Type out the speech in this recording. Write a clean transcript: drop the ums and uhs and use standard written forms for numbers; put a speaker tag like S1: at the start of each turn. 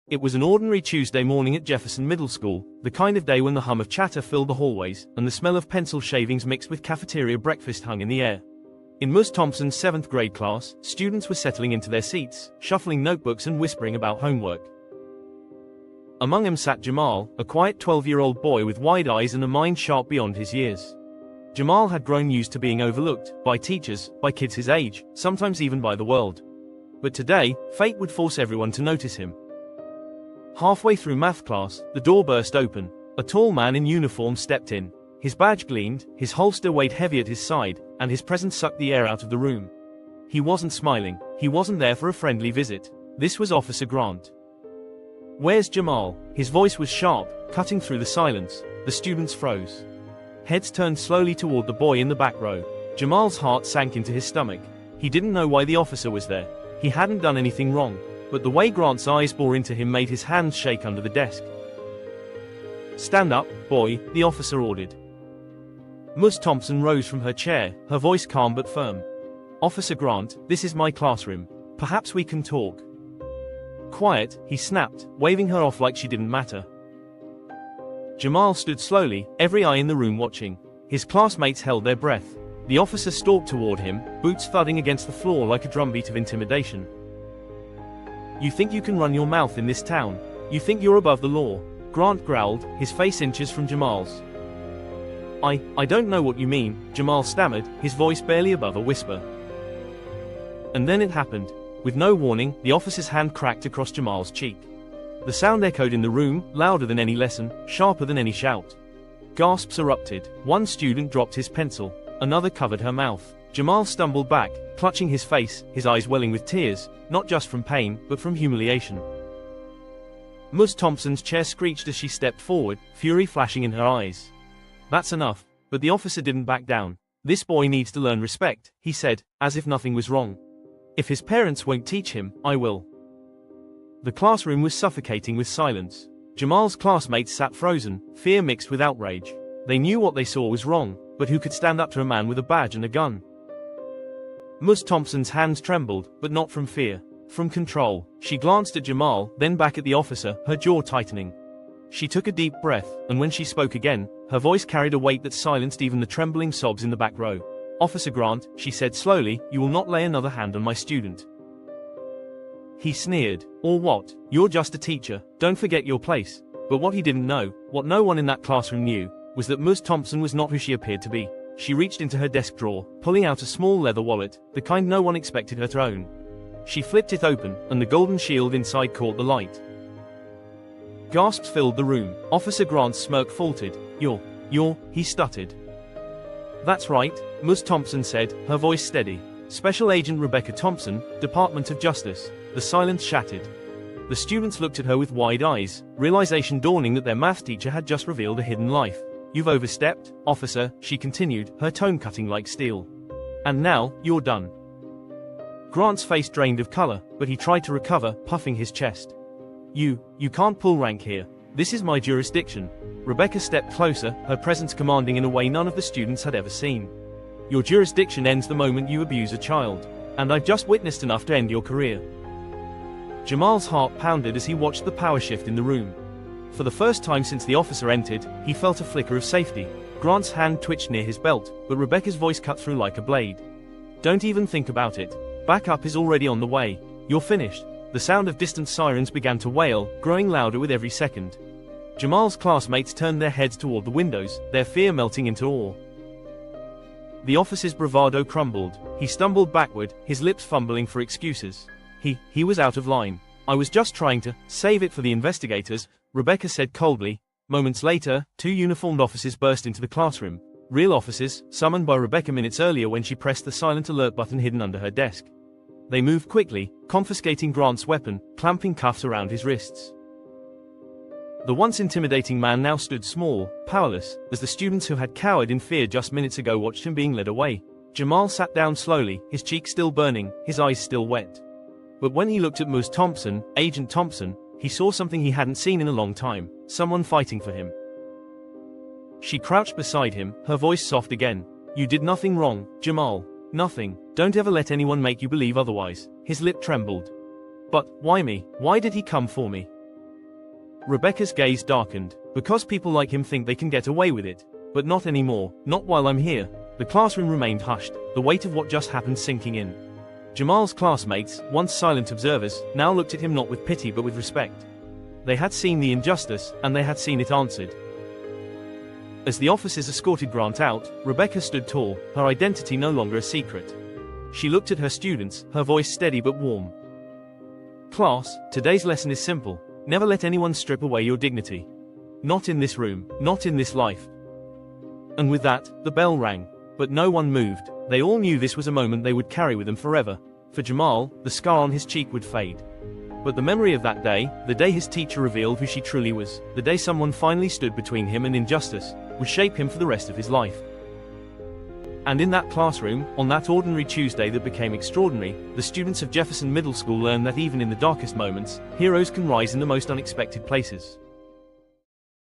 S1: It was an ordinary Tuesday morning at Jefferson Middle School, the kind of day when the hum of chatter filled the hallways, and the smell of pencil shavings mixed with cafeteria breakfast hung in the air. In Ms. Thompson's 7th grade class, students were settling into their seats, shuffling notebooks and whispering about homework. Among them sat Jamal, a quiet 12-year-old boy with wide eyes and a mind sharp beyond his years. Jamal had grown used to being overlooked, by teachers, by kids his age, sometimes even by the world. But today, fate would force everyone to notice him. Halfway through math class, the door burst open. A tall man in uniform stepped in. His badge gleamed, his holster weighed heavy at his side, and his presence sucked the air out of the room. He wasn't smiling. He wasn't there for a friendly visit. This was Officer Grant. "Where's Jamal?" His voice was sharp, cutting through the silence. The students froze. Heads turned slowly toward the boy in the back row. Jamal's heart sank into his stomach. He didn't know why the officer was there. He hadn't done anything wrong. But the way Grant's eyes bore into him made his hands shake under the desk. "Stand up, boy," the officer ordered. Ms. Thompson rose from her chair, her voice calm but firm. "Officer Grant, this is my classroom. Perhaps we can talk." "Quiet," he snapped, waving her off like she didn't matter. Jamal stood slowly, every eye in the room watching. His classmates held their breath. The officer stalked toward him, boots thudding against the floor like a drumbeat of intimidation. "You think you can run your mouth in this town? You think you're above the law?" Grant growled, his face inches from Jamal's. I don't know what you mean," Jamal stammered, his voice barely above a whisper. And then it happened. With no warning, the officer's hand cracked across Jamal's cheek. The sound echoed in the room, louder than any lesson, sharper than any shout. Gasps erupted. One student dropped his pencil. Another covered her mouth. Jamal stumbled back, clutching his face, his eyes welling with tears, not just from pain, but from humiliation. Ms. Thompson's chair screeched as she stepped forward, fury flashing in her eyes. "That's enough." But the officer didn't back down. "This boy needs to learn respect," he said, as if nothing was wrong. "If his parents won't teach him, I will." The classroom was suffocating with silence. Jamal's classmates sat frozen, fear mixed with outrage. They knew what they saw was wrong, but who could stand up to a man with a badge and a gun? Ms. Thompson's hands trembled, but not from fear. From control. She glanced at Jamal, then back at the officer, her jaw tightening. She took a deep breath, and when she spoke again, her voice carried a weight that silenced even the trembling sobs in the back row. "Officer Grant," she said slowly, "you will not lay another hand on my student." He sneered. "Or what? You're just a teacher, don't forget your place." But what he didn't know, what no one in that classroom knew, was that Ms. Thompson was not who she appeared to be. She reached into her desk drawer, pulling out a small leather wallet, the kind no one expected her to own. She flipped it open, and the golden shield inside caught the light. Gasps filled the room. Officer Grant's smirk faltered. You're, he stuttered. "That's right," Ms. Thompson said, her voice steady. "Special Agent Rebecca Thompson, Department of Justice." The silence shattered. The students looked at her with wide eyes, realization dawning that their math teacher had just revealed a hidden life. "You've overstepped, officer," she continued, her tone cutting like steel. "And now, you're done." Grant's face drained of color, but he tried to recover, puffing his chest. You can't pull rank here. This is my jurisdiction." Rebecca stepped closer, her presence commanding in a way none of the students had ever seen. "Your jurisdiction ends the moment you abuse a child. And I've just witnessed enough to end your career." Jamal's heart pounded as he watched the power shift in the room. For the first time since the officer entered, he felt a flicker of safety. Grant's hand twitched near his belt, but Rebecca's voice cut through like a blade. "Don't even think about it. Backup is already on the way. You're finished." The sound of distant sirens began to wail, growing louder with every second. Jamal's classmates turned their heads toward the windows, their fear melting into awe. The officer's bravado crumbled. He stumbled backward, his lips fumbling for excuses. He was out of line. "I was just trying to save it for the investigators," Rebecca said coldly. Moments later, 2 uniformed officers burst into the classroom. Real officers, summoned by Rebecca minutes earlier when she pressed the silent alert button hidden under her desk. They moved quickly, confiscating Grant's weapon, clamping cuffs around his wrists. The once intimidating man now stood small, powerless, as the students who had cowered in fear just minutes ago watched him being led away. Jamal sat down slowly, his cheeks still burning, his eyes still wet. But when he looked at Ms. Thompson, Agent Thompson, he saw something he hadn't seen in a long time, someone fighting for him. She crouched beside him, her voice soft again. "You did nothing wrong, Jamal. Nothing. Don't ever let anyone make you believe otherwise." His lip trembled. "But, why me? Why did he come for me?" Rebecca's gaze darkened. Because people like him think they can get away with it. But not anymore, not while I'm here. The classroom remained hushed, the weight of what just happened sinking in. Jamal's classmates, once silent observers, now looked at him not with pity but with respect. They had seen the injustice, and they had seen it answered. As the officers escorted Grant out, Rebecca stood tall, her identity no longer a secret. She looked at her students, her voice steady but warm. Class, today's lesson is simple. Never let anyone strip away your dignity. Not in this room, not in this life. And with that, the bell rang. But no one moved. They all knew this was a moment they would carry with them forever. For Jamal, the scar on his cheek would fade. But the memory of that day, the day his teacher revealed who she truly was, the day someone finally stood between him and injustice, would shape him for the rest of his life. And in that classroom, on that ordinary Tuesday that became extraordinary, the students of Jefferson Middle School learned that even in the darkest moments, heroes can rise in the most unexpected places.